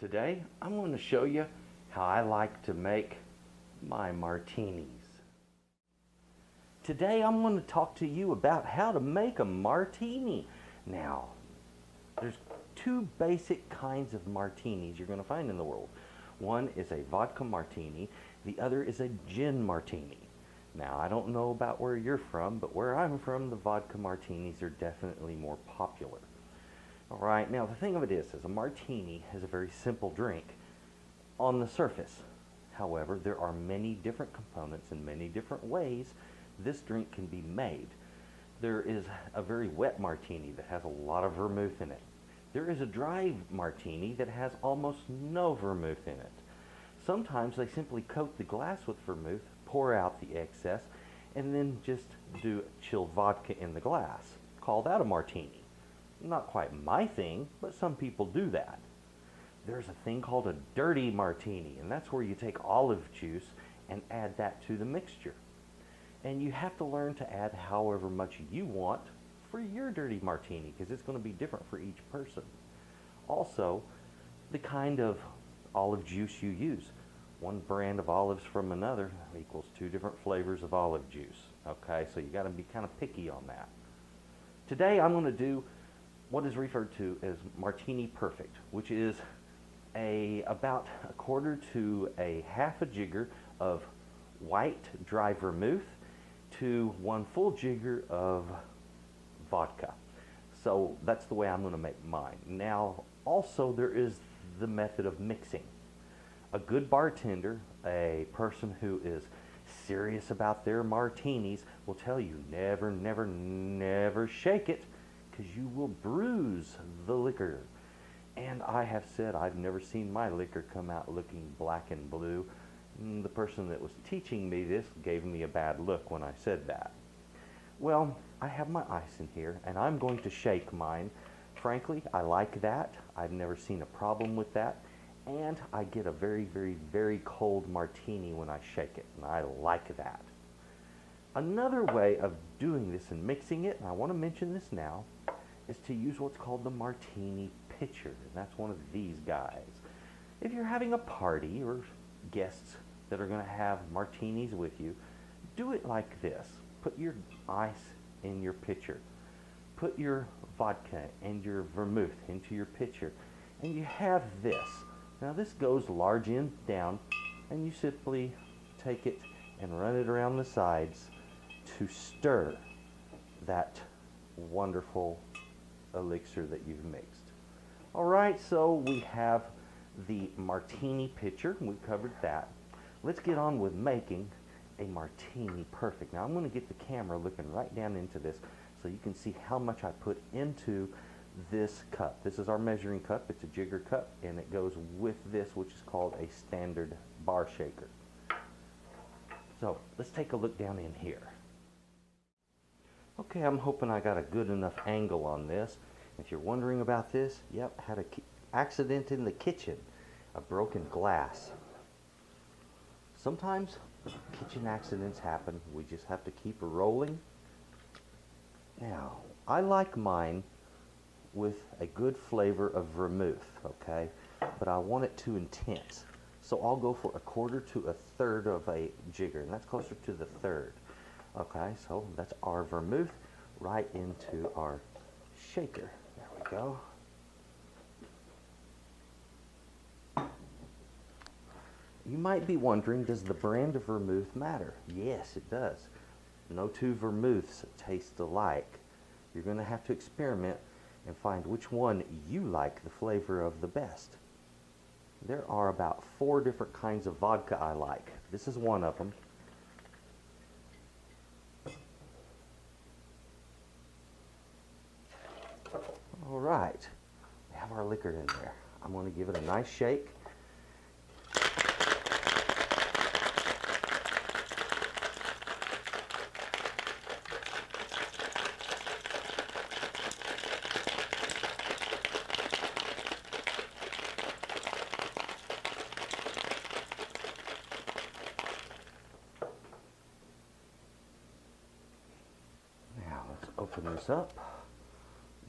Today, I'm going to show you how I like to make my martinis. Today, I'm going to talk to you about how to make a martini. Now, there's two basic kinds of martinis you're going to find in the world. One is a vodka martini, the other is a gin martini. Now, I don't know about where you're from, but where I'm from, the vodka martinis are definitely more popular. Alright, now the thing of it is a martini is a very simple drink on the surface. However, there are many different components and many different ways this drink can be made. There is a very wet martini that has a lot of vermouth in it. There is a dry martini that has almost no vermouth in it. Sometimes they simply coat the glass with vermouth, pour out the excess, and then just do chilled vodka in the glass. Call that a martini. Not quite my thing, but some people do that. There's a thing called a dirty martini, and that's where you take olive juice and add that to the mixture. And you have to learn to add however much you want for your dirty martini, because it's going to be different for each person. Also, the kind of olive juice you use. One brand of olives from another equals two different flavors of olive juice. Okay, so you got to be kind of picky on that. Today I'm going to do what is referred to as Martini Perfect, which is about a quarter to a half a jigger of white dry vermouth to one full jigger of vodka. So that's the way I'm going to make mine. Now, also there is the method of mixing. A good bartender, a person who is serious about their martinis, will tell you never, never, never shake it, because you will bruise the liquor. And I have said I've never seen my liquor come out looking black and blue. The person that was teaching me this gave me a bad look when I said that. Well, I have my ice in here, and I'm going to shake mine. Frankly, I like that. I've never seen a problem with that. And I get a very, very, very cold martini when I shake it, and I like that. Another way of doing this and mixing it, and I want to mention this now, is to use what's called the martini pitcher, and that's one of these guys. If you're having a party or guests that are going to have martinis with you, do it like this. Put your ice in your pitcher. Put your vodka and your vermouth into your pitcher, and you have this. Now this goes large end down, and you simply take it and run it around the sides to stir that wonderful elixir that you've mixed. Alright, so we have the martini pitcher. We covered that. Let's get on with making a martini perfect. Now I'm going to get the camera looking right down into this so you can see how much I put into this cup. This is our measuring cup. It's a jigger cup, and it goes with this, which is called a standard bar shaker. So let's take a look down in here. Okay, I'm hoping I got a good enough angle on this. If you're wondering about this, yep, had an accident in the kitchen, a broken glass. Sometimes kitchen accidents happen. We just have to keep rolling. Now, I like mine with a good flavor of vermouth, okay, but I want it too intense. So I'll go for a quarter to a third of a jigger, and that's closer to the third. Okay, so that's our vermouth right into our shaker. There we go. You might be wondering, does the brand of vermouth matter? Yes, it does. No two vermouths taste alike. You're going to have to experiment and find which one you like the flavor of the best. There are about 4 different kinds of vodka I like. This is one of them. All right, we have our liquor in there. I'm going to give it a nice shake. Now let's open this up.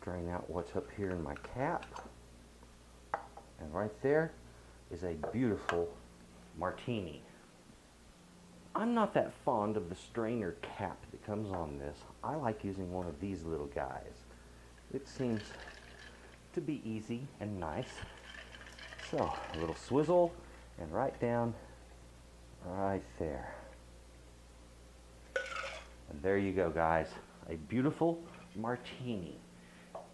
Drain out what's up here in my cap, and right there is a beautiful martini. I'm not that fond of the strainer cap that comes on this. I like using one of these little guys. It seems to be easy and nice. So, a little swizzle and right down right there. And there you go, guys. A beautiful martini.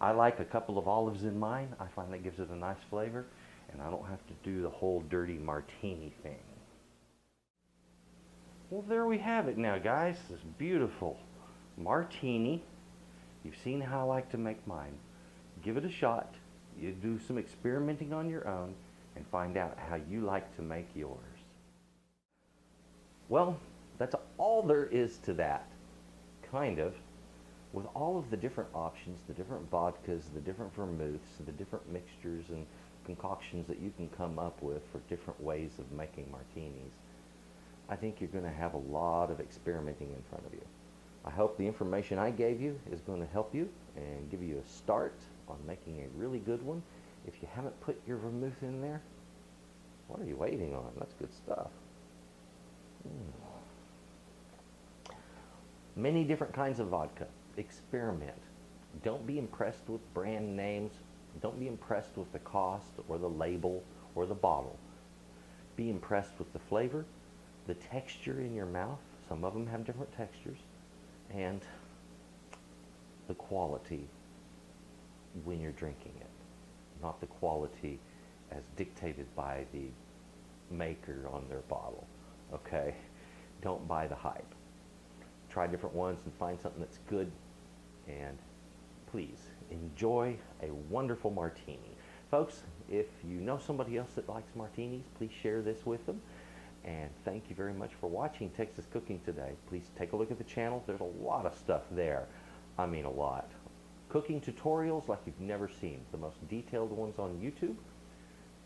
I like a couple of olives in mine. I find that gives it a nice flavor, and I don't have to do the whole dirty martini thing. Well, there we have it now, guys. This beautiful martini. You've seen how I like to make mine. Give it a shot. You do some experimenting on your own and find out how you like to make yours. Well, that's all there is to that, kind of. With all of the different options, the different vodkas, the different vermouths, the different mixtures and concoctions that you can come up with for different ways of making martinis, I think you're going to have a lot of experimenting in front of you. I hope the information I gave you is going to help you and give you a start on making a really good one. If you haven't put your vermouth in there, what are you waiting on? That's good stuff. Many different kinds of vodka. Experiment. Don't be impressed with brand names. Don't be impressed with the cost or the label or the bottle. Be impressed with the flavor, the texture in your mouth. Some of them have different textures. And the quality when you're drinking it. Not the quality as dictated by the maker on their bottle. Okay? Don't buy the hype. Try different ones and find something that's good. And please enjoy a wonderful martini. Folks, if you know somebody else that likes martinis, please share this with them. And thank you very much for watching Texas Cooking Today. Please take a look at the channel. There's a lot of stuff there. I mean a lot. Cooking tutorials like you've never seen. The most detailed ones on YouTube.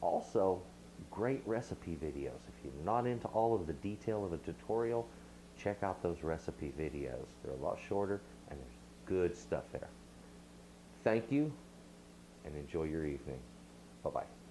Also, great recipe videos. If you're not into all of the detail of a tutorial, check out those recipe videos. They're a lot shorter and there's good stuff there. Thank you and enjoy your evening. Bye-bye.